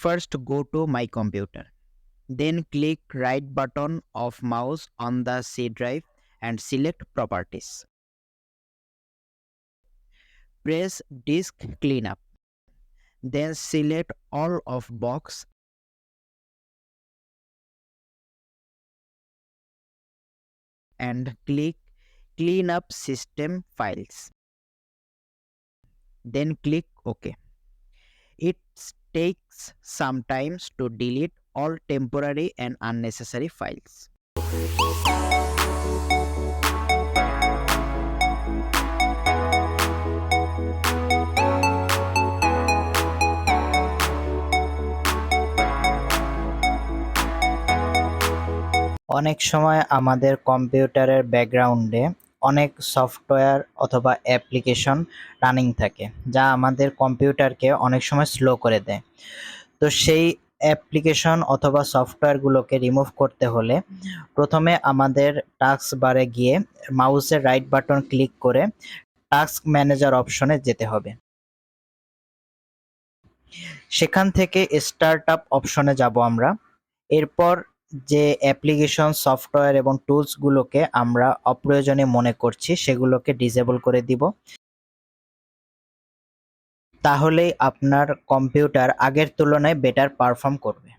First, go to My Computer. Then click right button of mouse on the C drive and select Properties. Press Disk Cleanup. Then select all of box and click Clean up System Files. Then click OK. It takes some time to delete all temporary and unnecessary files. অনেক সময় আমাদের কম্পিউটারের ব্যাকগ্রাউন্ডে অনেক software অথবা application running থাকে, যা আমাদের কম্পিউটারকে অনেক সময় স্লো করে দেয়। তো সেই অ্যাপ্লিকেশন অথবা সফটওয়্যারগুলোকে রিমুভ করতে হলে প্রথমে আমাদের টাস্ক বারে গিয়ে মাউসের রাইট বাটন ক্লিক করে টাস্ক ম্যানেজার অপশনে যেতে হবে। সেখান থেকে স্টার্ট আপ অপশনে যাব আমরা। এরপর যে অ্যাপ্লিকেশন, সফটওয়্যার এবং টুলসগুলোকে আমরা অপ্রয়োজনীয় মনে করছি সেগুলোকে ডিসেবল করে দিব। তাহলেই আপনার কম্পিউটার আগের তুলনায় বেটার পারফর্ম করবে।